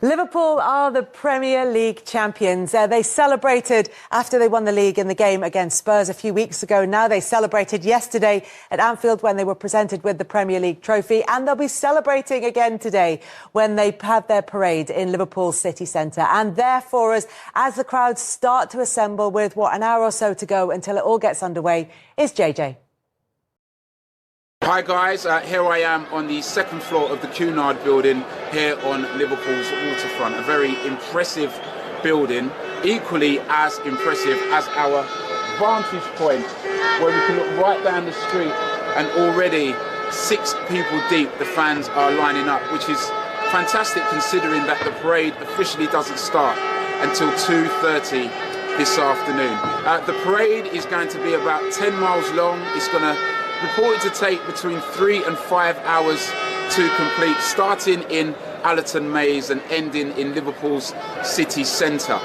Liverpool are the Premier League champions. They celebrated after they won the league in the game against Spurs a few weeks ago. Now they celebrated yesterday at Anfield when they were presented with the Premier League trophy. And they'll be celebrating again today when they have their parade in Liverpool city centre. And therefore, as the crowds start to assemble with, an hour or so to go until it all gets underway, is JJ. Hi guys, here I am on the second floor of the Cunard building here on Liverpool's waterfront. A very impressive building, equally as impressive as our vantage point where we can look right down the street and already 6 people deep the fans are lining up, which is fantastic considering that the parade officially doesn't start until 2:30 this afternoon. The parade is going to be about 10 miles long. It's going to reported to take between 3 and 5 hours to complete, starting in Allerton Maze and ending in Liverpool's city centre.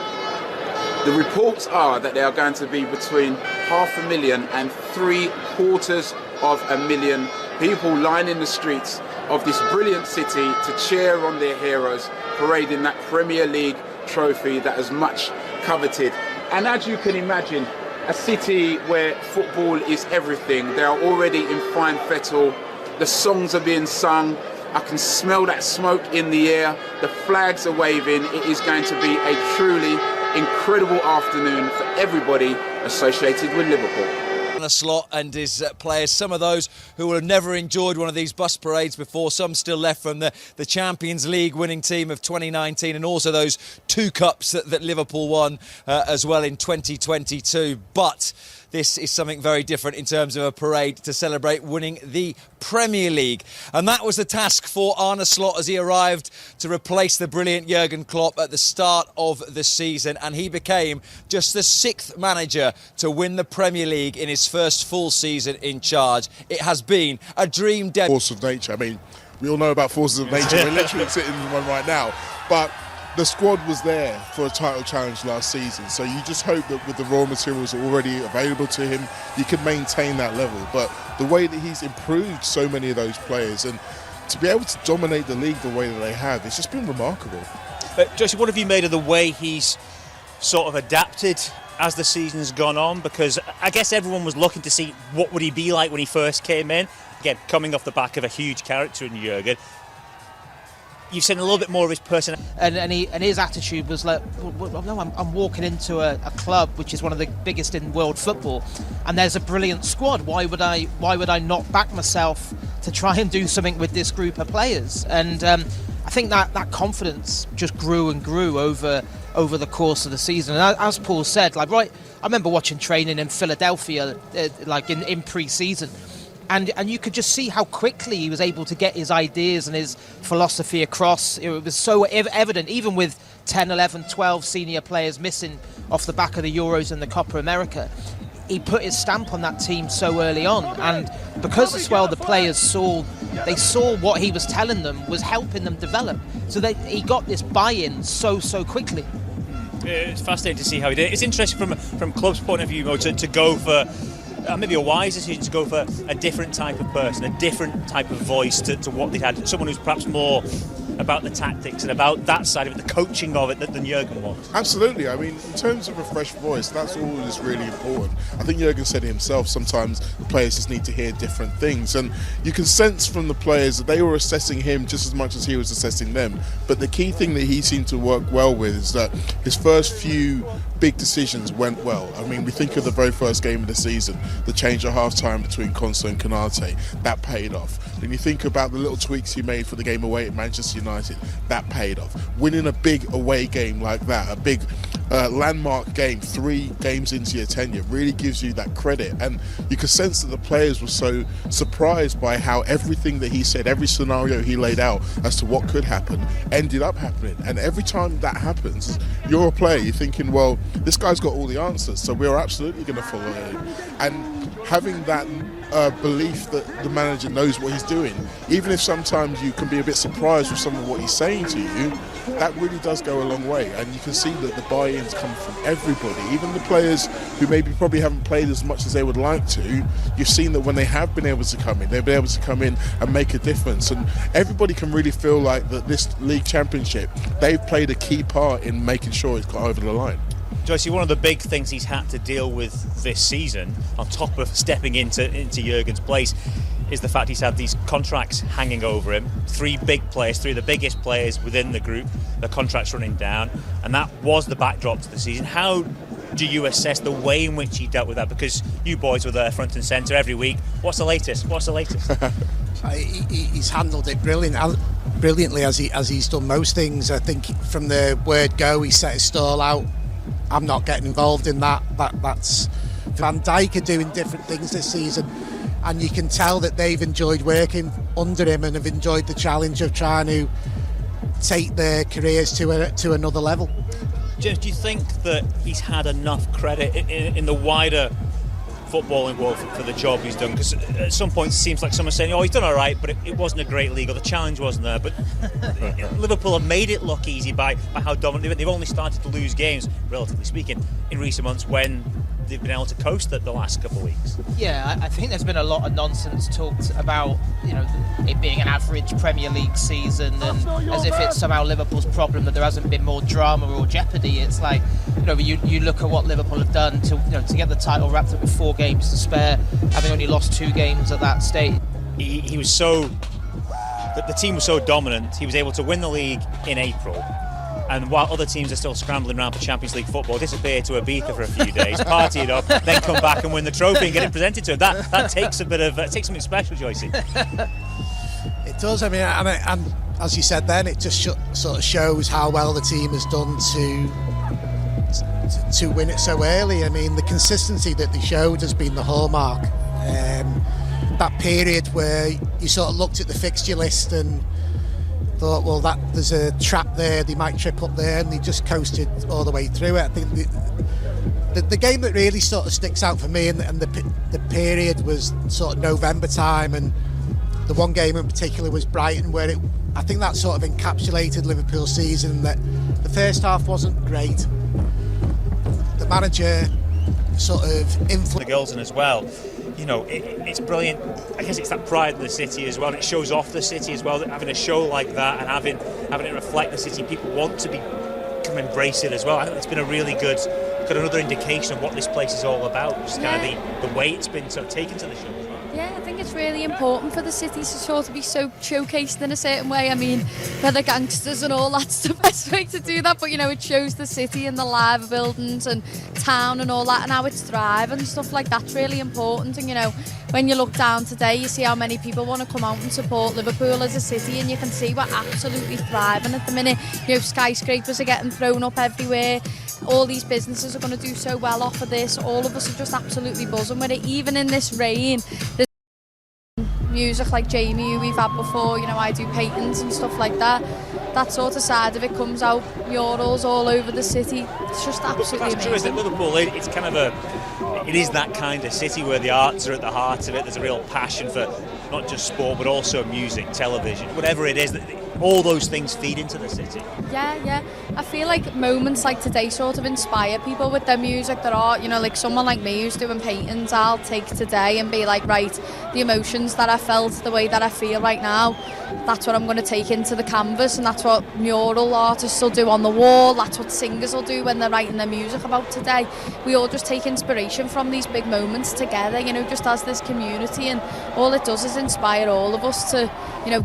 The reports are that there are going to be between 500,000 and 750,000 people lining the streets of this brilliant city to cheer on their heroes, parading that Premier League trophy that is much coveted. And as you can imagine, a city where football is everything. They are already in fine fettle. The songs are being sung. I can smell that smoke in the air. The flags are waving. It is going to be a truly incredible afternoon for everybody associated with Liverpool. A slot and his players, some of those who will have never enjoyed one of these bus parades before, some still left from the Champions League winning team of 2019 and also those 2 cups that Liverpool won as well in 2022. But this is something very different in terms of a parade to celebrate winning the Premier League. And that was the task for Arne Slot as he arrived to replace the brilliant Jurgen Klopp at the start of the season. And he became just the 6th manager to win the Premier League in his first full season in charge. It has been a dream debut. Force of nature. I mean, we all know about forces of nature. We're literally sitting in one right now. But the squad was there for a title challenge last season, so you just hope that with the raw materials already available to him, you can maintain that level. But the way that he's improved so many of those players and to be able to dominate the league the way that they have, it's just been remarkable. Josie, what have you made of the way he's sort of adapted as the season's gone on? Because I guess everyone was looking to see what would he be like when he first came in. Again, coming off the back of a huge character in Jurgen. You've seen a little bit more of his personality. And his attitude was like, well, no, I'm walking into a club which is one of the biggest in world football, and there's a brilliant squad. Why would I not back myself to try and do something with this group of players? And I think that confidence just grew and grew over the course of the season. And as Paul said, I remember watching training in Philadelphia, in pre-season. And you could just see how quickly he was able to get his ideas and his philosophy across. It was so evident, even with 10, 11, 12 senior players missing off the back of the Euros and the Copa America. He put his stamp on that team so early on. And because as well the players saw what he was telling them was helping them develop. So he got this buy-in so quickly. It's fascinating to see how he did it. It's interesting from club's point of view, to go for maybe a wise decision to go for a different type of person, a different type of voice to what they had. Someone who's perhaps more about the tactics and about that side of it, the coaching of it, than Jurgen was. Absolutely. I mean, in terms of a fresh voice, that's all that's really important. I think Jurgen said it himself, sometimes the players just need to hear different things. And you can sense from the players that they were assessing him just as much as he was assessing them. But the key thing that he seemed to work well with is that his first few big decisions went well. I mean, we think of the very first game of the season, the change at half-time between Konsa and Konate, that paid off. Then you think about the little tweaks he made for the game away at Manchester United, that paid off. Winning a big away game like that, a big landmark game 3 games into your tenure, really gives you that credit. And you could sense that the players were so surprised by how everything that he said, every scenario he laid out as to what could happen, ended up happening. And every time that happens, you're a player, you're thinking, well, this guy's got all the answers, so we're absolutely going to follow him. And having that belief that the manager knows what he's doing, even if sometimes you can be a bit surprised with some of what he's saying to you, that really does go a long way. And you can see that the buy-ins come from everybody, even the players who maybe probably haven't played as much as they would like to. You've seen that when they have been able to come in, they've been able to come in and make a difference, and everybody can really feel like that this league championship, they've played a key part in making sure it's got over the line. Joycey, one of the big things he's had to deal with this season, on top of stepping into Jurgen's place, is the fact he's had these contracts hanging over him. Three big players, three of the biggest players within the group, the contracts running down, and that was the backdrop to the season. How do you assess the way in which he dealt with that? Because you boys were there front and centre every week. What's the latest? He's handled it brilliantly as he's done most things. I think from the word go, he set his stall out. I'm not getting involved in that. That's Van Dijk are doing different things this season, and you can tell that they've enjoyed working under him and have enjoyed the challenge of trying to take their careers to another level. James, do you think that he's had enough credit in the wider footballing world for the job he's done? Because at some point it seems like someone's saying, oh, he's done all right, but it wasn't a great league, or the challenge wasn't there. But Liverpool have made it look easy by how dominant they've only started to lose games, relatively speaking, in recent months when they've been able to coast the last couple of weeks. Yeah, I think there's been a lot of nonsense talked about, it being an average Premier League season, and as if it's somehow Liverpool's problem that there hasn't been more drama or jeopardy. It's like, you look at what Liverpool have done to get the title wrapped up with 4 games to spare, having only lost 2 games at that stage. He was so... The team was so dominant, he was able to win the league in April. And while other teams are still scrambling around for Champions League football, disappear to Ibiza for a few days, party it up, then come back and win the trophy and get it presented to him. That takes a bit of takes something special, Joycey. It does. I mean, and as you said, then it just sort of shows how well the team has done to win it so early. I mean, the consistency that they showed has been the hallmark. That period where you sort of looked at the fixture list and thought, well, there's a trap there, they might trip up there, and they just coasted all the way through it. I think the game that really sort of sticks out for me and the period was sort of November time, and the one game in particular was Brighton, where I think that sort of encapsulated Liverpool's season. That the first half wasn't great. The manager sort of influenced the goals in as well. It's brilliant. I guess it's that pride of the city as well. It shows off the city as well. Having a show like that and having it reflect the city, people want to come embrace it as well. I think it's been a really good, another indication of what this place is all about. Just kind of the way it's been sort of taken to the show as well. Yeah, I think it's really important for the city to sort of be so showcased in a certain way. I mean, for the gangsters and all, that's the best way to do that. But, it shows the city and the live buildings and town and all that, and how it's thriving and stuff like that's really important. And, when you look down today, you see how many people want to come out and support Liverpool as a city, and you can see we're absolutely thriving at the minute. Skyscrapers are getting thrown up everywhere. All these businesses are going to do so well off of this. All of us are just absolutely buzzing with it. Even in this rain, there's music like Jamie, who we've had before. I do paintings and stuff like that. That sort of side of it comes out. Murals all over the city. It's just absolutely amazing. That's true, isn't it? Liverpool, it's kind of it is that kind of city where the arts are at the heart of it. There's a real passion for not just sport, but also music, television, whatever it is. All those things feed into the city. Yeah. I feel like moments like today sort of inspire people with their music. There are, like someone like me who's doing paintings, I'll take today and be like, right, the emotions that I felt, the way that I feel right now, that's what I'm going to take into the canvas, and that's what mural artists will do on the wall, that's what singers will do when they're writing their music about today. We all just take inspiration from these big moments together, just as this community, and all it does is inspire all of us to,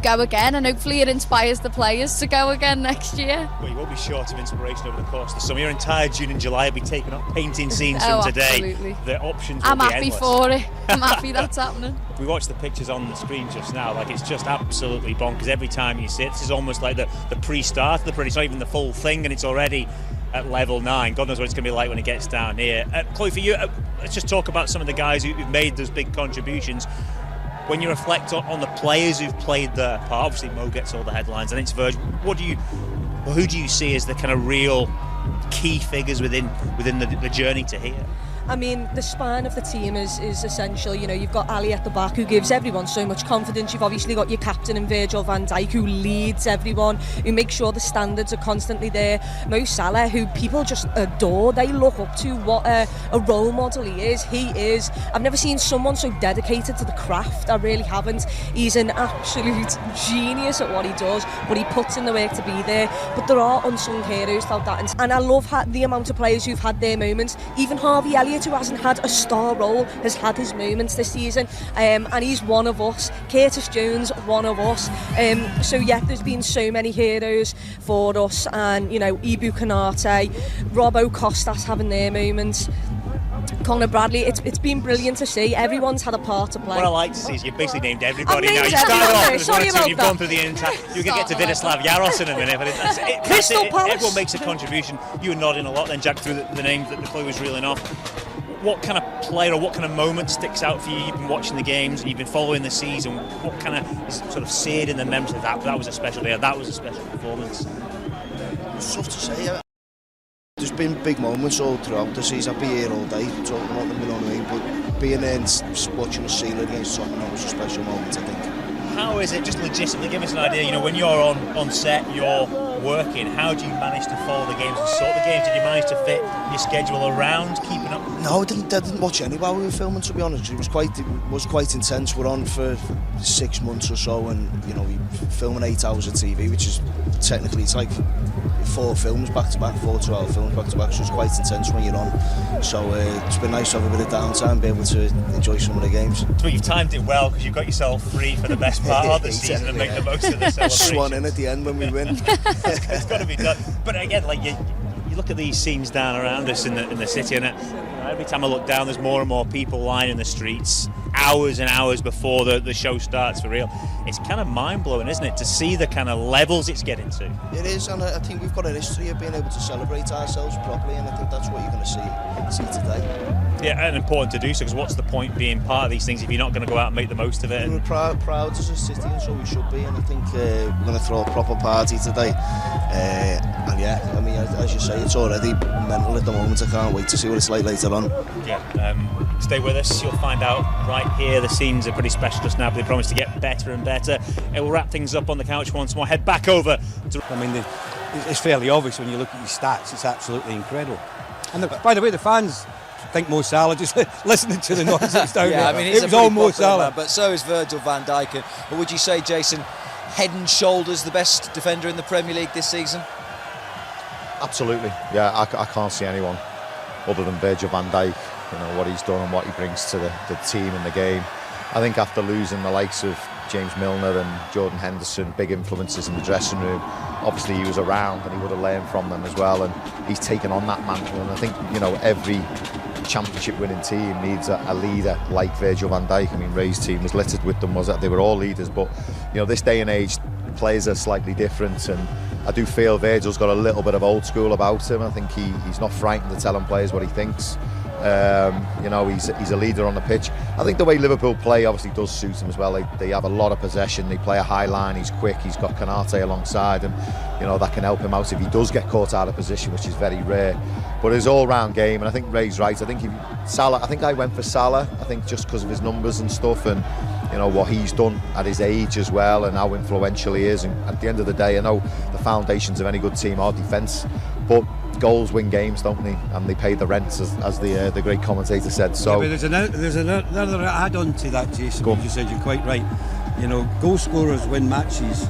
go again, and hopefully it inspires the players to go again next year. Well, you won't be short of inspiration over the course of the summer. Your entire June and July will be taken up painting scenes from today. Absolutely. The options will I'm be happy endless. for it. I'm happy that's happening. We watched the pictures on the screen just now, it's just absolutely bonkers. Every time you see it, this is almost like the pre-start of the parade. It's not even the full thing, and it's already at level 9. God knows what it's going to be like when it gets down here. Chloe, for you, let's just talk about some of the guys who've made those big contributions. When you reflect on the players who've played their part, obviously Mo gets all the headlines and it's Virgil. Who do you see as the kind of real key figures within the journey to here? I mean, the spine of the team is essential. You know, you've got Ali at the back who gives everyone so much confidence. You've obviously got your captain in Virgil van Dijk who leads everyone, who makes sure the standards are constantly there. Mo Salah, who people just adore. They look up to what a role model he is. I've never seen someone so dedicated to the craft. I really haven't. He's an absolute genius at what he does, but he puts in the work to be there. But there are unsung heroes throughout that, and I love the amount of players who've had their moments. Even Harvey Elliott, who hasn't had a star role, has had his moments this season, and he's one of us. Curtis Jones, one of us. So yeah, there's been so many heroes for us, and you know, Ibu Konate, Robbo Costas having their moments. Connor Bradley, it's been brilliant to see. Everyone's had a part to play. What I like to see is you've basically named everybody now. Named You started off everyone. Sorry about you've that. gone through the entire. You can get to Vidislav Jaros in a minute, but Crystal Palace. Everyone makes a contribution. You were nodding a lot then, Jack, through the names that the clue was reeling off. What kind of player or what kind of moment sticks out for you? You've been watching the games and you've been following the season. What kind of is sort of seared in the memory of that was a special day, that was a special performance? It's tough to say. There's been big moments all throughout the season. I'll be here all day talking about them, you know what I mean? But being there and watching us seal against Tottenham was a special moment, I think. How is it, just logistically, give us an idea, you know, when you're on set, you're working, how do you manage to follow the games and sort the games? Did you manage to fit your schedule around keeping up? No, I didn't watch any while we were filming, to be honest. It was quite intense. We're on for 6 months or so, and you know, we filming 8 hours of TV, which is technically, it's like 4 films back to back, 4 12 films back to back, so it's quite intense when you're on. So it's been nice to have a bit of downtime, be able to enjoy some of the games. But you've timed it well, because you've got yourself free for the best part of the season and make the most of the celebration. Swan in at the end when we win. It's got to be done. But again, like you look at these scenes down around us in the city, and every time I look down, there's more and more people lining the streets, hours and hours before the show starts for real. It's kind of mind-blowing, isn't it, to see the kind of levels it's getting to? It is, and I think we've got a history of being able to celebrate ourselves properly, and I think that's what you're going to see today. Yeah, and important to do so, because what's the point being part of these things if you're not going to go out and make the most of it? We're proud as a city, and so we should be, and I think we're going to throw a proper party today. And yeah, I mean, as you say, it's already mental at the moment. I can't wait to see what it's like later on. Yeah, stay with us. You'll find out right here. The scenes are pretty special just now, but they promise to get better and better. We'll wrap things up on the couch once more. Head back over to... I mean, it's fairly obvious when you look at your stats. It's absolutely incredible. And by the way, the fans think Mo Salah, just listening to the noise that's down there. I mean, it was all Mo Salah. Man, but so is Virgil van Dijk. But would you say, Jason, head and shoulders the best defender in the Premier League this season? Absolutely. Yeah, I can't see anyone other than Virgil van Dijk. You know, what he's done and what he brings to the team and the game. I think after losing the likes of James Milner and Jordan Henderson, big influences in the dressing room, obviously he was around and he would have learned from them as well, and he's taken on that mantle. And I think, you know, every championship winning team needs a leader like Virgil van Dijk. I mean, Ray's team was littered with them, they were all leaders, but you know, this day and age players are slightly different, and I do feel Virgil's got a little bit of old school about him. I think he's not frightened to telling players what he thinks. You know, he's a leader on the pitch. I think the way Liverpool play obviously does suit him as well. They have a lot of possession, they play a high line, he's quick, he's got Konate alongside him. You know, that can help him out if he does get caught out of position, which is very rare. But his all-round game, and I think Ray's right, I think I went for Salah, I think just because of his numbers and stuff, and you know what he's done at his age as well, and how influential he is. And at the end of the day, I know the foundations of any good team are defence, but goals win games, don't they? And they pay the rents, as the great commentator said. So yeah, but there's another add-on to that, Jason. You said you're quite right. You know, goal scorers win matches,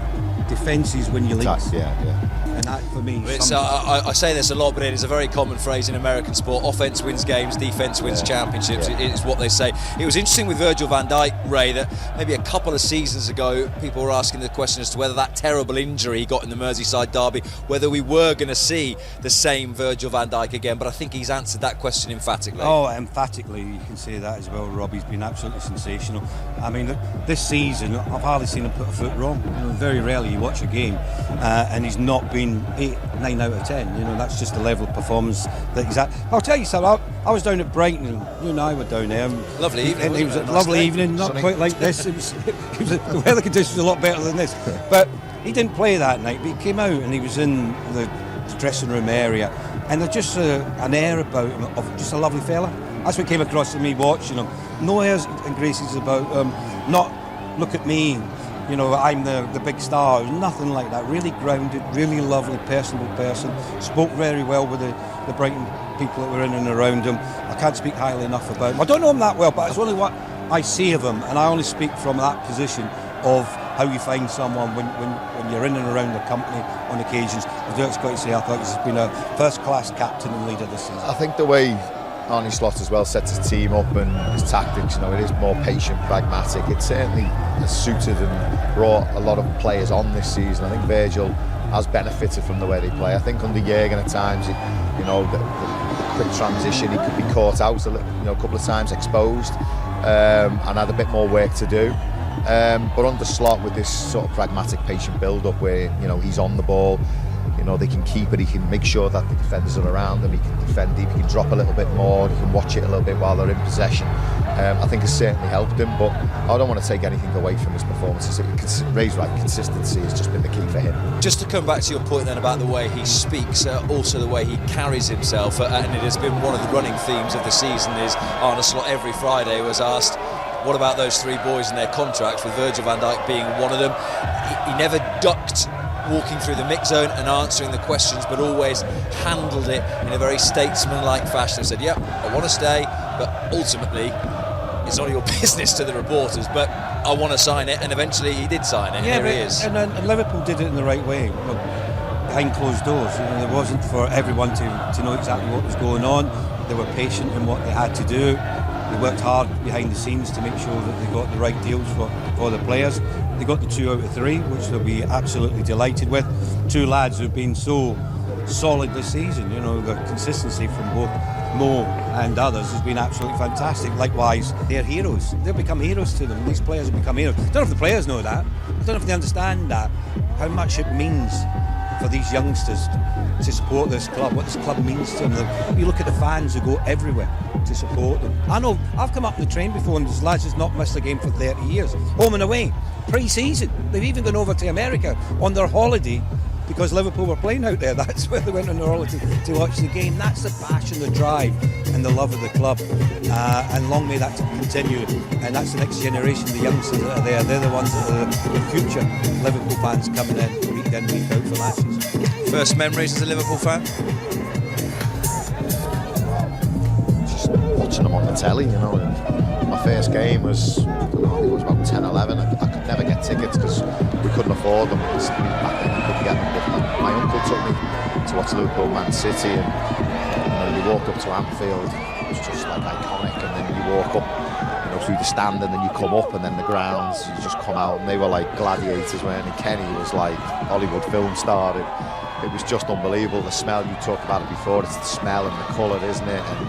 defences win your leagues. Yeah. And that, for me, I say this a lot, but it is a very common phrase in American sport. Offence wins games, defence wins championships. Yeah. It's what they say. It was interesting with Virgil van Dijk, Ray, that maybe a couple of seasons ago, people were asking the question as to whether that terrible injury he got in the Merseyside derby, whether we were going to see the same Virgil van Dijk again. But I think he's answered that question emphatically. Oh, emphatically, you can say that as well, Rob. He's been absolutely sensational. I mean, this season, I've hardly seen him put a foot wrong. You know, very rarely you watch a game and he's not been 8, 9 out of 10. You know, that's just the level of performance that he's at. I'll tell you something, I was down at Brighton, and you and I were down there. Lovely evening. And it was a lovely evening, not quite like this. The weather conditions were a lot better than this. But he didn't play that night, but he came out and he was in the dressing room area, and there's just an air about him of just a lovely fella. That's what came across to me watching him. No airs and graces about not look at me, you know, I'm the big star. Nothing like that. Really grounded, really lovely, personable person. Spoke very well with the Brighton people that were in and around him. I can't speak highly enough about him. I don't know him that well, but it's only what I see of him, and I only speak from that position of how you find someone when you're in and around the company on occasions. I've just got to say, I thought he's been a first-class captain and leader this season. I think the way Arne Slot as well sets his team up and his tactics, you know, it is more patient, pragmatic. It certainly has suited and brought a lot of players on this season. I think Virgil has benefited from the way they play. I think under Jurgen at times, you know, the quick transition, he could be caught out a couple of times, exposed, and had a bit more work to do. But under Slot, with this sort of pragmatic, patient build-up where, you know, he's on the ball, you know, they can keep it, he can make sure that the defenders are around them, he can defend deep, he can drop a little bit more, he can watch it a little bit while they're in possession. I think it's certainly helped him, but I don't want to take anything away from his performances. Ray's right, consistency has just been the key for him. Just to come back to your point then about the way he speaks, also the way he carries himself, and it has been one of the running themes of the season, is Arne Slot every Friday was asked, what about those three boys and their contracts, with Virgil van Dijk being one of them. He never ducked walking through the mix zone and answering the questions, but always handled it in a very statesman-like fashion. He said, yep, I want to stay, but ultimately it's not your business to the reporters, but I want to sign it, and eventually he did sign it, and here he is. And Liverpool did it in the right way, behind closed doors. You know, it wasn't for everyone to know exactly what was going on. They were patient in what they had to do. They worked hard behind the scenes to make sure that they got the right deals for the players. They got the 2 out of 3, which they'll be absolutely delighted with. 2 lads who've been so solid this season. You know, the consistency from both Mo and others has been absolutely fantastic. Likewise, they're heroes. They'll become heroes to them. These players will become heroes. I don't know if the players know that. I don't know if they understand that, how much it means for these youngsters to support this club, what this club means to them. You look at the fans who go everywhere to support them. I know, I've come up on the train before and there's lads who's not missed a game for 30 years, home and away, pre-season. They've even gone over to America on their holiday because Liverpool were playing out there. That's where they went on their holiday to watch the game. That's the passion, the drive and the love of the club, and long may that continue. And that's the next generation, the youngsters that are there. They're the ones that are the future Liverpool fans coming in week in, week out for matches. First memories as a Liverpool fan? Just watching them on the telly, you know. My first game was, I think it was about 10, 11. I could never get tickets because we couldn't afford them. Back then we couldn't get them. My uncle took me to watch Liverpool Man City, and you know, you walk up to Anfield, it was just like iconic, and then you walk up, you know, through the stand, and then you come up, and then the grounds, you just come out, and they were like gladiators, weren't they? Kenny was like Hollywood film star. It was just unbelievable. The smell, you talked about it before, it's the smell and the colour, isn't it? And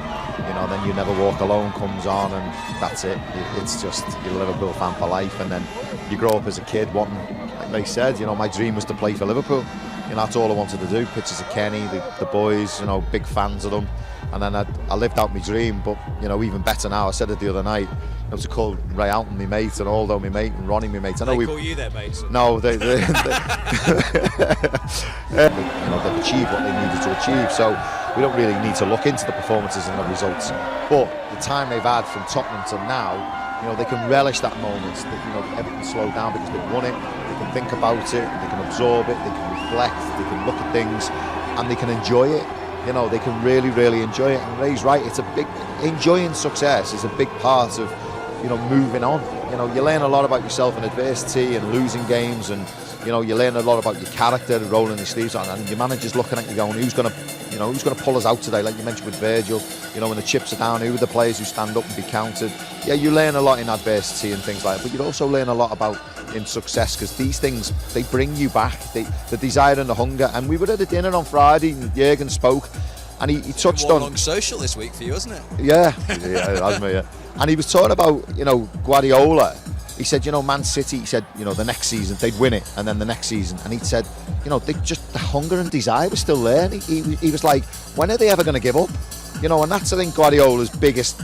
you know, then You Never Walk Alone comes on, and that's it. It's just, you're a Liverpool fan for life. And then you grow up as a kid wanting, like they said, you know, my dream was to play for Liverpool. You know, that's all I wanted to do. Pictures of Kenny, the boys, you know, big fans of them. And then I lived out my dream, but you know, even better now. I said it the other night. I was to call Ray Alton my mate, and Aldo my mate, and Ronnie my mate. I know they call you their mates? No, they you know, they've achieved what they needed to achieve. So we don't really need to look into the performances and the results. But the time they've had from Tottenham till now, you know, they can relish that moment. That, you know, everything slowed down because they've won it. They can think about it. They can absorb it. They can reflect. They can look at things, and they can enjoy it. You know, they can really, really enjoy it. And Ray's right, it's a big, enjoying success is a big part of, you know, moving on. You know, you learn a lot about yourself in adversity and losing games, and you know, you learn a lot about your character and rolling your sleeves on, and your manager's looking at you going, who's going to pull us out today? Like you mentioned with Virgil, you know, when the chips are down, who are the players who stand up and be counted? Yeah, you learn a lot in adversity and things like that, but you also learn a lot about in success, because these things, they bring you back, the desire and the hunger. And we were at a dinner on Friday and Jurgen spoke, and he touched on long social this week for you, hasn't it? Yeah, it has me, yeah. And he was talking about, you know, Guardiola. He said, you know, Man City, he said, you know, the next season they'd win it, and then the next season, and he said, you know, they just, the hunger and desire was still there. And he was like, when are they ever going to give up? You know, and that's, I think, Guardiola's biggest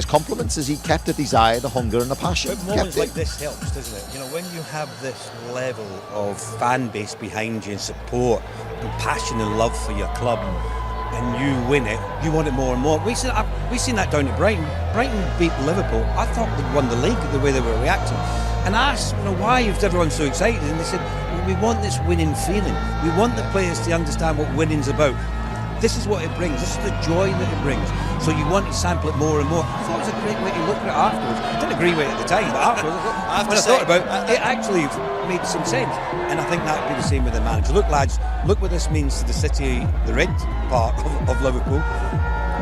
compliments, is he kept the desire, the hunger and the passion. But moments like this helps, doesn't it? You know, when you have this level of fan base behind you and support and passion and love for your club, and you win it, you want it more and more. We've seen that down at Brighton. Brighton beat Liverpool. I thought they'd won the league the way they were reacting. And I asked, why is everyone so excited? And they said, we want this winning feeling. We want the players to understand what winning's about. This is what it brings. This is the joy that it brings. So you want to sample it more and more. I thought it was a great way to look at it afterwards. I didn't agree with it at the time, but afterwards, when I thought about it, it actually made some sense. And I think that would be the same with the manager. Look, lads, look what this means to the city, the red part of Liverpool,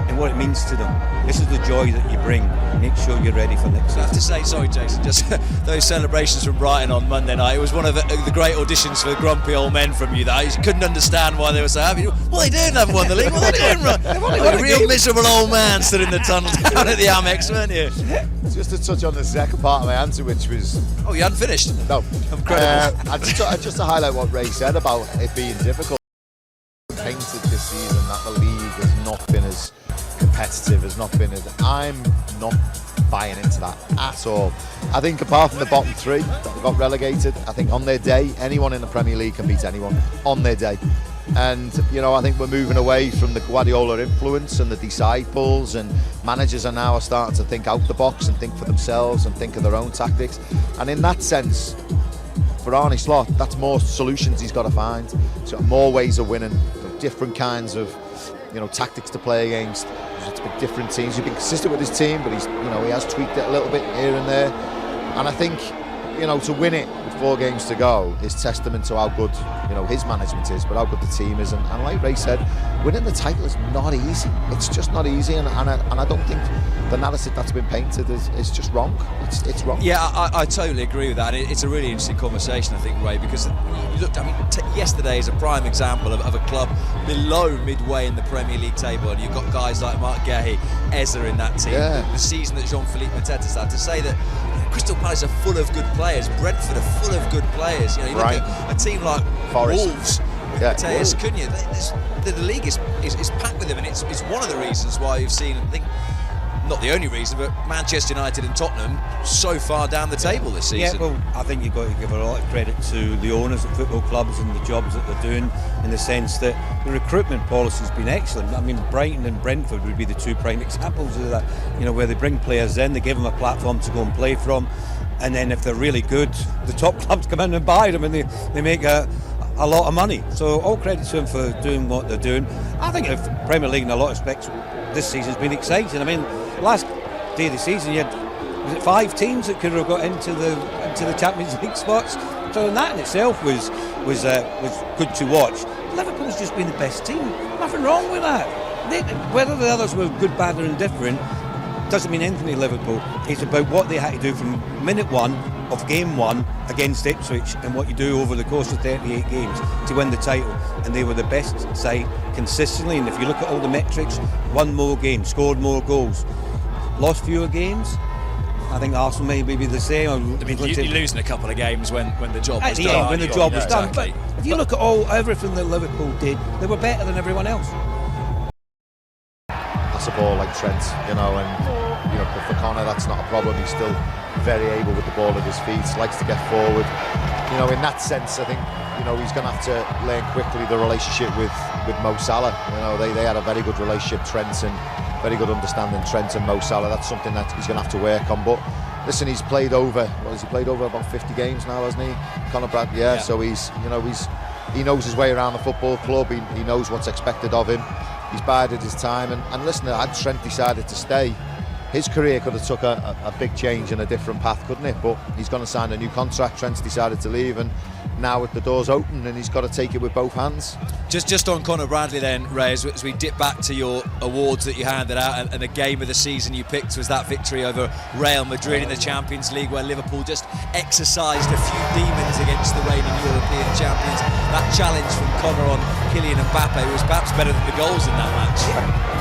and what it means to them. This is the joy that you bring. Make sure you're ready for next season. I have to say, sorry, Jason, just those celebrations from Brighton on Monday night. It was one of the great auditions for grumpy old men from you. That I couldn't understand why they were so happy. What are they doing? They haven't won the league. What are they doing? Like a real miserable old man stood in the tunnel down at the Amex, weren't you? Just to touch on the second part of my answer, which was... Oh, you hadn't finished? No. Incredible. Just to highlight what Ray said about it being difficult. Painted this season that the league has not been as competitive, has not been as... I'm not buying into that at all. I think apart from the bottom three that got relegated, I think on their day, anyone in the Premier League can beat anyone on their day. And, I think we're moving away from the Guardiola influence and the disciples, and managers are now starting to think out the box and think for themselves and think of their own tactics. And in that sense, for Arne Slot, that's more solutions he's got to find. So more ways of winning, different kinds of, tactics to play against. It's been different teams. He's been consistent with his team, but he has tweaked it a little bit here and there. And I think, to win it with 4 games to go is testament to how good, his management is, but how good the team is. And like Ray said, winning the title is not easy. It's just not easy, and I don't think the narrative that's been painted is just wrong. It's wrong. Yeah, I totally agree with that. It's a really interesting conversation, I think, Ray, because you looked. Yesterday is a prime example of a club below midway in the Premier League table, and you've got guys like Mark Gahey, Eza in that team. Yeah. The season that Jean-Philippe Mateta's had, to say that Crystal Palace are full of good players, Brentford are full of good players. You look at a team like Forest. Wolves. Mateus Cunha, the league is packed with them, and it's one of the reasons why you've seen, I think, not the only reason, but Manchester United and Tottenham so far down the table this season. Yeah, well, I think you've got to give a lot of credit to the owners of football clubs and the jobs that they're doing, in the sense that the recruitment policy has been excellent. I mean, Brighton and Brentford would be the 2 prime examples of that. Where they bring players in, they give them a platform to go and play from, and then if they're really good, the top clubs come in and buy them, and they make a lot of money. So all credit to them for doing what they're doing. I think the Premier League in a lot of respects this season's been exciting. I mean, last day of the season you had, was it 5 teams that could have got into the Champions League spots? So that in itself was good to watch. Liverpool's just been the best team. Nothing wrong with that. Whether the others were good, bad or indifferent doesn't mean anything to Liverpool. It's about what they had to do from minute 1 of game 1 against Ipswich, and what you do over the course of 38 games to win the title. And they were the best side consistently, and if you look at all the metrics, won more games, scored more goals, lost fewer games. I think Arsenal may be the same. You're losing a couple of games when the job was done. At the end, when the job was done. Exactly. But if you look at everything that Liverpool did, they were better than everyone else. That's a ball like Trent, and for Connor that's not a problem. He's still very able with the ball at his feet, likes to get forward. In that sense, I think he's going to have to learn quickly the relationship with Mo Salah. They had a very good relationship, Trent, and very good understanding, Trent and Mo Salah. That's something that he's going to have to work on. But listen, he's played over. He played over about 50 games now, hasn't he? Conor Bradley, yeah. So he knows his way around the football club. He knows what's expected of him. He's bided his time, and listen, had Trent decided to stay, his career could have took a big change and a different path, couldn't it? But he's going to sign a new contract. Trent's decided to leave, and now the door's open, and he's got to take it with both hands. Just on Conor Bradley then, Ray, as we dip back to your awards that you handed out, and the game of the season you picked was that victory over Real Madrid in the Champions League, where Liverpool just exercised a few demons against the reigning European champions. That challenge from Conor on Kylian Mbappe was perhaps better than the goals in that match.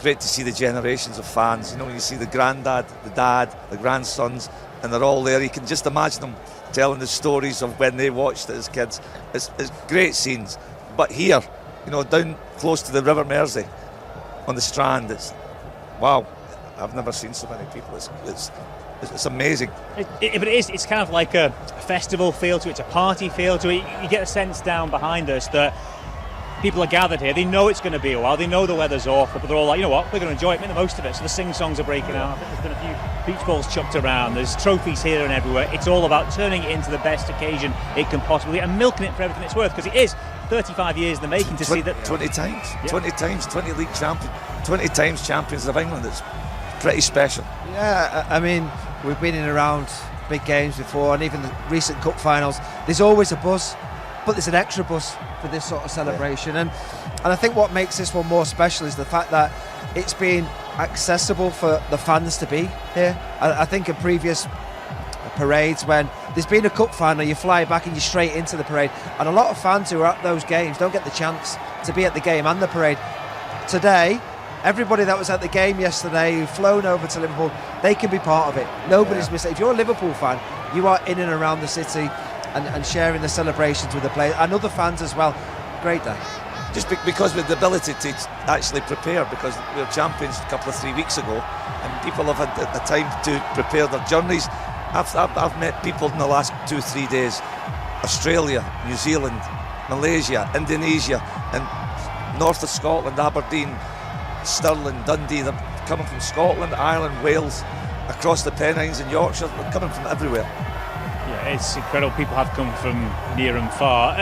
great to see the generations of fans. You know, you see the granddad, the dad, the grandsons, and they're all there. You can just imagine them telling the stories of when they watched it as kids. It's great scenes. But here, you know, down close to the River Mersey, on the Strand, it's wow. I've never seen so many people. It's amazing. But it's kind of like a festival feel to it. It's a party feel to it. You get a sense down behind us that people are gathered here. They know it's going to be a while. They know the weather's awful, but they're all like, you know what, we're going to enjoy it, make the most of it. So the sing-songs are breaking out. I think there's been a few beach balls chucked around. There's trophies here and everywhere. It's all about turning it into the best occasion it can possibly be and milking it for everything it's worth, because it is 35 years in the making to see that. 20 times. Yeah. 20 times, 20 league champions, 20 times champions of England. It's pretty special. Yeah, I mean, we've been in around big games before, and even the recent cup finals. There's always a buzz, but there's an extra buzz for this sort of celebration. And I think what makes this one more special is the fact that it's been accessible for the fans to be here. I think in previous parades, when there's been a cup final, you fly back and you're straight into the parade, and a lot of fans who are at those games don't get the chance to be at the game and the parade. Today, everybody that was at the game yesterday who've flown over to Liverpool, they can be part of it. Nobody's missing. If you're a Liverpool fan, you are in and around the city and sharing the celebrations with the players and other fans as well. Great day. Just because with the ability to actually prepare, because we were champions a couple of 3 weeks ago, and people have had the time to prepare their journeys. I've met people in the last 2-3 days, Australia, New Zealand, Malaysia, Indonesia, and north of Scotland, Aberdeen, Stirling, Dundee. They're coming from Scotland, Ireland, Wales, across the Pennines and Yorkshire. They're coming from everywhere. Yeah, it's incredible. People have come from near and far.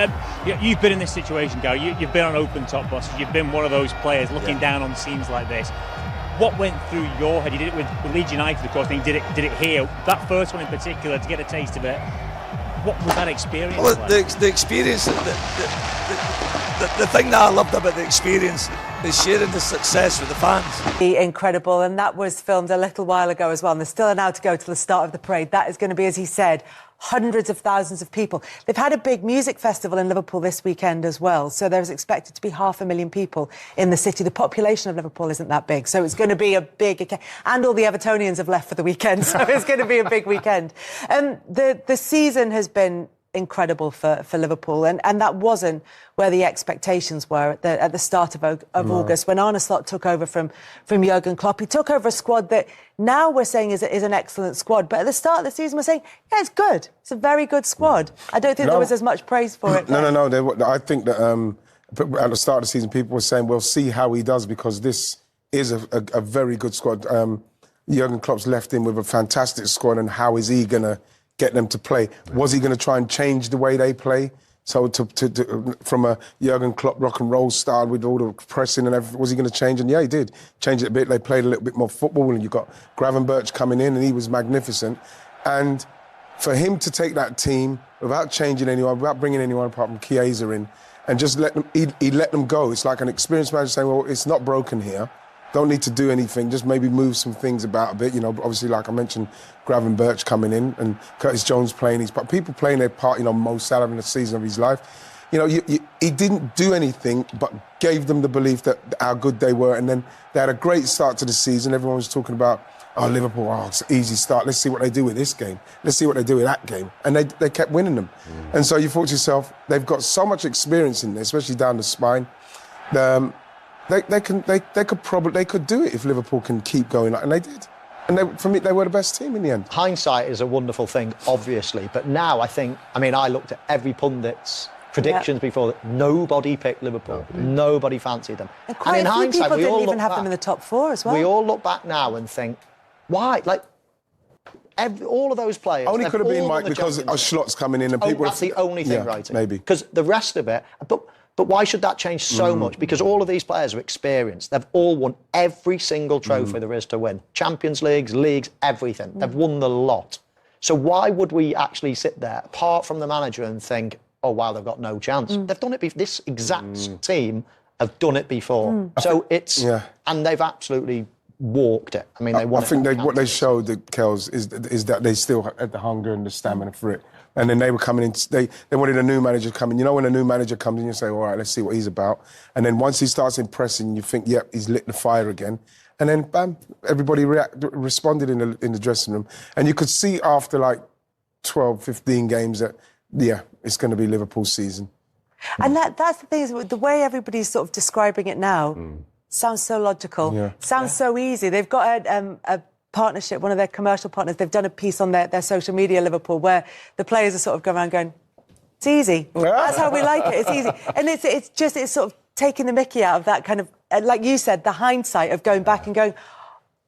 You've been in this situation, Gary. You've been on open top buses. You've been one of those players looking down on scenes like this. What went through your head? You did it with Leeds United, of course, and you did it here. That first one in particular, to get a taste of it. What was that experience like? The experience, the thing that I loved about the experience is sharing the success with the fans. Incredible, and that was filmed a little while ago as well, and there's still an hour to go to the start of the parade. That is going to be, as he said, hundreds of thousands of people. They've had a big music festival in Liverpool this weekend as well, so there's expected to be 500,000 people in the city. The population of Liverpool isn't that big, so it's going to be a big... And all the Evertonians have left for the weekend, so it's going to be a big weekend. The season has been incredible for Liverpool, and that wasn't where the expectations were at the start of August, when Arne Slot took over from Jurgen Klopp. He took over a squad that now we're saying is an excellent squad, but at the start of the season we're saying, yeah, it's good. It's a very good squad. I don't think there was as much praise for it. No. I think that at the start of the season people were saying, we'll see how he does, because this is a very good squad. Jurgen Klopp's left him with a fantastic squad, and how is he going to get them to play? Was he going to try and change the way they play? So from a Jurgen Klopp rock and roll style with all the pressing and everything, was he going to change? And yeah, he did. Change it a bit. They played a little bit more football, and you got Gravenberch coming in, and he was magnificent. And for him to take that team without changing anyone, without bringing anyone apart from Chiesa in, and just let them, he let them go. It's like an experienced manager saying, well, it's not broken here. Don't need to do anything, just maybe move some things about a bit. You know, obviously, like I mentioned, Gravenberch coming in and Curtis Jones playing his part. People playing their part, you know, Mo Salah in the season of his life. You know, he didn't do anything but gave them the belief that how good they were. And then they had a great start to the season. Everyone was talking about, Liverpool, it's an easy start. Let's see what they do with this game. Let's see what they do with that game. And they kept winning them. And so you thought to yourself, they've got so much experience in there, especially down the spine. They could do it if Liverpool can keep going, and they did. And for me, they were the best team in the end. Hindsight is a wonderful thing, obviously, but now I looked at every pundit's predictions before. Nobody picked Liverpool. Nobody fancied them. And quite in a few hindsight, people we all didn't even look have back, them in the top four as well. We all look back now and think, why? Like, all of those players. Only could have been, Mike, because Schlott's coming in and people. That's the only thing, right? Maybe because the rest of it, But why should that change so much? Because all of these players are experienced. They've all won every single trophy there is to win. Champions leagues, everything. They've won the lot. So why would we actually sit there, apart from the manager, and think, oh, wow, they've got no chance? They've done it before. This exact team have done it before. So it's... And they've absolutely walked it. I mean, they won. I think what they showed the Kells is that they still had the hunger and the stamina for it. And then they were coming in. They wanted a new manager coming. You know, when a new manager comes in, you say, "All right, let's see what he's about." And then once he starts impressing, you think, "Yep, he's lit the fire again." And then, bam, everybody responded in the dressing room. And you could see after like 12, 15 games that, yeah, it's going to be Liverpool's season. And that's the thing, is the way everybody's sort of describing it now sounds so logical, sounds so easy. They've got a partnership, one of their commercial partners, they've done a piece on their social media, Liverpool, where the players are sort of going around going, it's easy. That's how we like it, it's easy. And it's sort of taking the mickey out of that kind of, like you said, the hindsight of going back and going,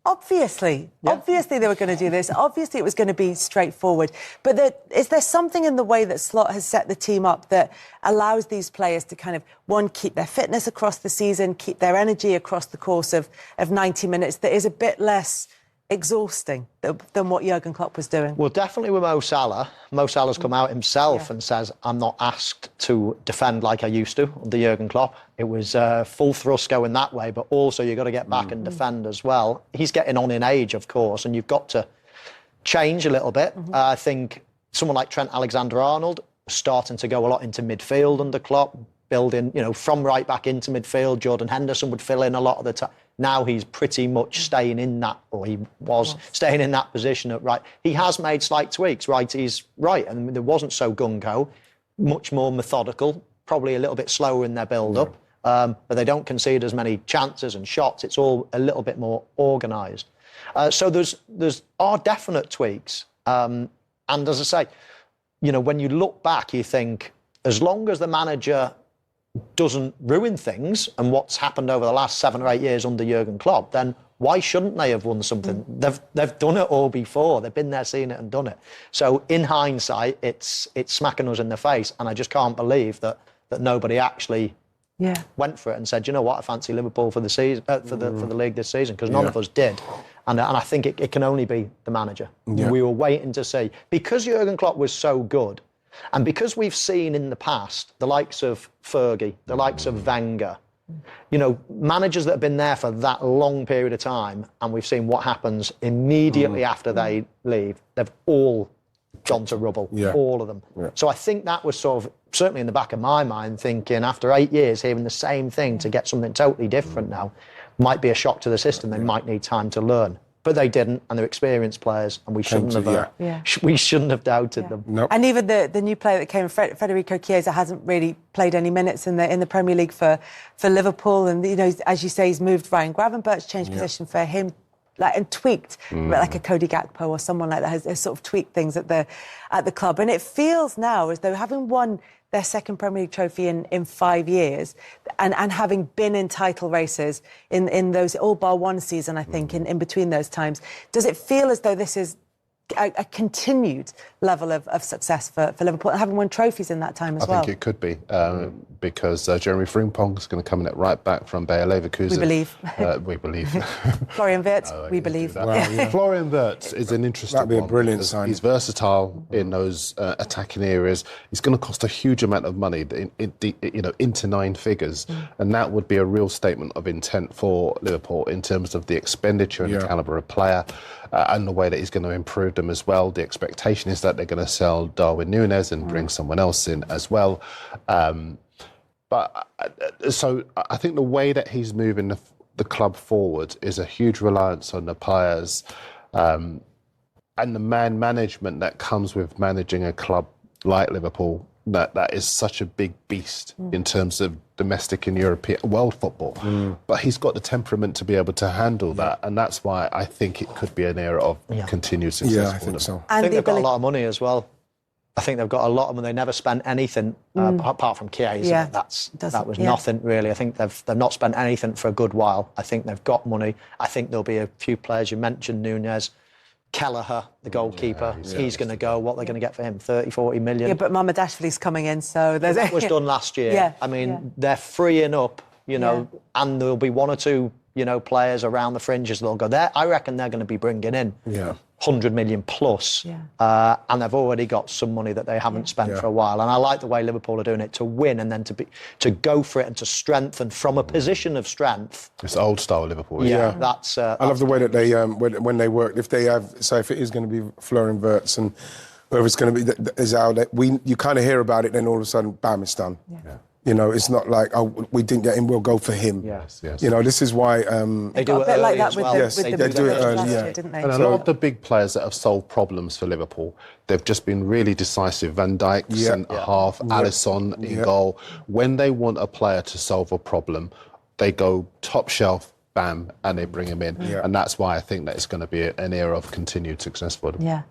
obviously they were going to do this. Obviously it was going to be straightforward. But is there something in the way that Slot has set the team up that allows these players to kind of, one, keep their fitness across the season, keep their energy across the course of 90 minutes that is a bit less exhausting than what Jurgen Klopp was doing? Well, definitely with Mo Salah. Mo Salah's come out himself and says, I'm not asked to defend like I used to under Jurgen Klopp. It was full thrust going that way, but also you've got to get back and defend as well. He's getting on in age, of course, and you've got to change a little bit. I think someone like Trent Alexander-Arnold starting to go a lot into midfield under Klopp, building, from right back into midfield. Jordan Henderson would fill in a lot of the time. Now he's pretty much staying in that, or he was staying in that position at right. He has made slight tweaks, right? He's right, and there wasn't so gung-ho, much more methodical, probably a little bit slower in their build-up, but they don't concede as many chances and shots. It's all a little bit more organised. So there's are definite tweaks, and as I say, when you look back, you think as long as the manager doesn't ruin things and what's happened over the last 7 or 8 years under Jurgen Klopp, then why shouldn't they have won something? They've done it all before. They've been there, seen it and done it. So in hindsight, it's smacking us in the face, and I just can't believe that nobody actually went for it and said, you know what, I fancy Liverpool for the season, for the league this season, because none of us did. And I think it can only be the manager. We were waiting to see. Because Jurgen Klopp was so good, and because we've seen in the past the likes of Fergie, the likes of Wenger, managers that have been there for that long period of time, and we've seen what happens immediately after they leave, they've all gone to rubble, all of them. So I think that was sort of, certainly in the back of my mind, thinking after 8 years, hearing the same thing to get something totally different now, might be a shock to the system. They might need time to learn. But they didn't, and they're experienced players, and we shouldn't have doubted them. Nope. And even the new player that came, Federico Chiesa, hasn't really played any minutes in the Premier League for Liverpool, and as you say, he's moved. Ryan Gravenberch changed position for him, and tweaked, like a Cody Gakpo or someone like that has sort of tweaked things at the club, and it feels now as though having won their second Premier League trophy in 5 years, and having been in title races in those, all bar one season, I think, in between those times, does it feel as though this is a continued level of success for Liverpool, and having won trophies in that time as well? I think it could be, because Jeremy Frimpong is going to come in at right back from Bayer Leverkusen. We believe. We believe. Florian Wirtz, we believe. Florian Wirtz is an interesting one. That'd be a brilliant sign. He's versatile in those attacking areas. He's going to cost a huge amount of money, into 9 figures, and that would be a real statement of intent for Liverpool in terms of the expenditure and the calibre of player, and the way that he's going to improve them as well. The expectation is that they're going to sell Darwin Núñez and bring someone else in as well. So I think the way that he's moving the club forward is a huge reliance on the players, and the man management that comes with managing a club like Liverpool. That is such a big beast in terms of domestic and European world football. But he's got the temperament to be able to handle that, and that's why I think it could be an era of continued success. Yeah, I think so. I think they've got a lot of money as well. I think they've got a lot of money. They never spent anything apart from Chiesa. That was nothing really. I think they've not spent anything for a good while. I think they've got money. I think there'll be a few players. You mentioned Núñez. Kelleher, the goalkeeper, he's going to go. What they're going to get for him? 30, 40 million. Yeah, but Mamardashvili's coming in, so there's... That was done last year. I mean, they're freeing up, and there'll be 1 or 2, players around the fringes that'll go there. I reckon they're going to be bringing in. 100 million plus, and they've already got some money that they haven't spent for a while. And I like the way Liverpool are doing it, to win and then to go for it and to strengthen from a position of strength. It's old style Liverpool. Yeah, that's. I love the way that they when they work. If they have, so if it is going to be Florian Wirtz and whether it's going to be is how you kind of hear about it, then all of a sudden, bam, it's done. You know, it's not like, oh, we didn't get him, we'll go for him. Yes. You know, this is why... they do it a bit like that with they do it early, didn't they? And a lot of the big players that have solved problems for Liverpool, they've just been really decisive. Van Dijk, centre-half, Alisson in goal. When they want a player to solve a problem, they go top shelf, bam, and they bring him in. And that's why I think that it's going to be an era of continued success for them. Yeah.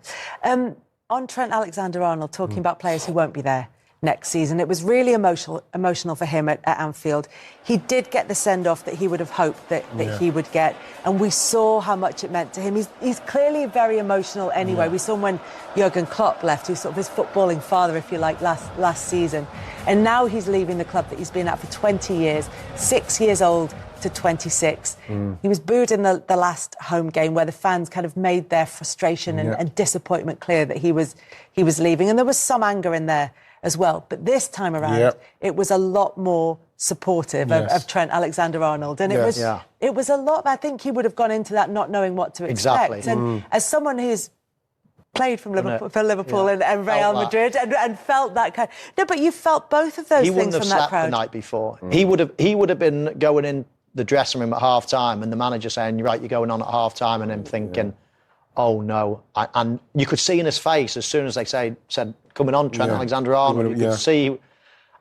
On Trent Alexander-Arnold, talking about players who won't be there next season, it was really emotional for him at Anfield. He did get the send-off that he would have hoped that he would get, and we saw how much it meant to him. He's clearly very emotional anyway. We saw him when Jurgen Klopp left, who's sort of his footballing father, if you like, last season. And now he's leaving the club that he's been at for 20 years, 6 years old to 26. He was booed in the last home game where the fans kind of made their frustration and disappointment clear that he was leaving. And there was some anger in there as well. But this time around, it was a lot more supportive of Trent Alexander-Arnold. And it was a lot, I think he would have gone into that not knowing what to expect. Exactly. And as someone who's played for Liverpool and Real Madrid and felt that kind. No, but you felt both of those things from that crowd. He wouldn't have slept the night before. He would have been going in the dressing room at half time and the manager saying, right, you're going on at half time, and him thinking, oh no. And you could see in his face as soon as they said coming on, Trent Alexander-Arnold, you could see.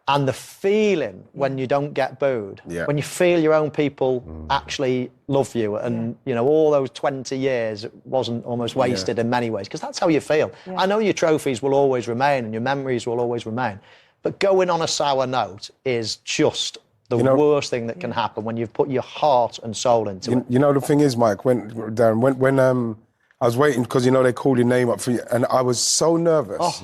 And the feeling when you don't get booed, when you feel your own people actually love you, and you know, all those 20 years wasn't almost wasted in many ways, because that's how you feel. I know your trophies will always remain and your memories will always remain, but going on a sour note is just the worst thing that can happen when you've put your heart and soul into it. You know, the thing is, Mike, Darren, when I was waiting, because, you know, they called your name up for you, and I was so nervous.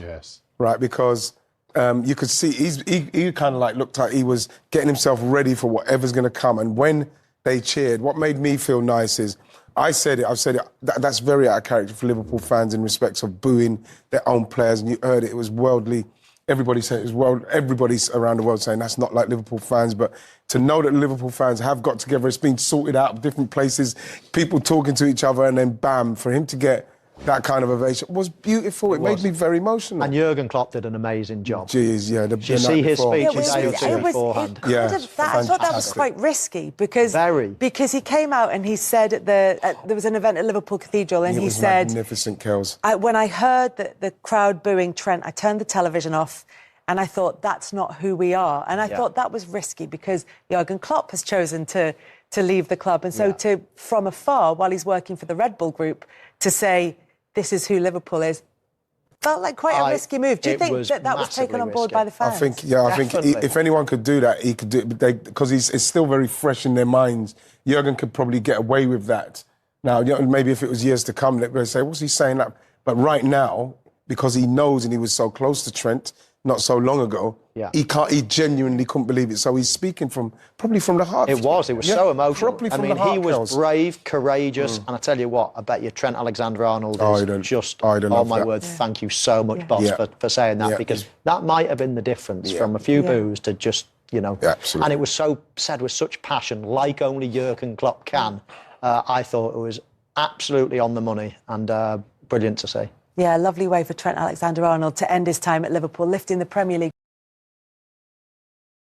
Right, because you could see he kind of like looked like he was getting himself ready for whatever's going to come. And when they cheered, what made me feel nice is, I've said it, that's very out of character for Liverpool fans in respects of booing their own players, and you heard it, it was worldly. Everybody said it was everybody's around the world saying that's not like Liverpool fans, but to know that Liverpool fans have got together, it's been sorted out of different places, people talking to each other, and then bam, for him to get that kind of ovation was beautiful. It made me very emotional. And Jurgen Klopp did an amazing job. Jeez, Did you see his speech a day or two beforehand? I thought that was quite risky because he came out and he said there was an event at Liverpool Cathedral, and he said, magnificent, Kels. When I heard the crowd booing Trent, I turned the television off. And I thought, that's not who we are. And I thought that was risky because Jurgen Klopp has chosen to leave the club. And so from afar, while he's working for the Red Bull Group, to say, this is who Liverpool is, felt like quite a risky move. Do you think that was taken on board by the fans? I think if anyone could do that, he could do it, because it's still very fresh in their minds. Jurgen could probably get away with that. Now, you know, maybe if it was years to come, they'd say, what's he saying that? But right now, because he knows and he was so close to Trent not so long ago, he genuinely couldn't believe it. So he's speaking probably from the heart. It was so emotional. Probably from the heart, he was brave, courageous, and I tell you what, I bet you Trent Alexander-Arnold is thank you so much, boss, for saying that, because that might have been the difference from a few boos to just, you know, and it was said with such passion, like only Jurgen Klopp can. I thought it was absolutely on the money and brilliant to see. Yeah, a lovely way for Trent Alexander-Arnold to end his time at Liverpool, lifting the Premier League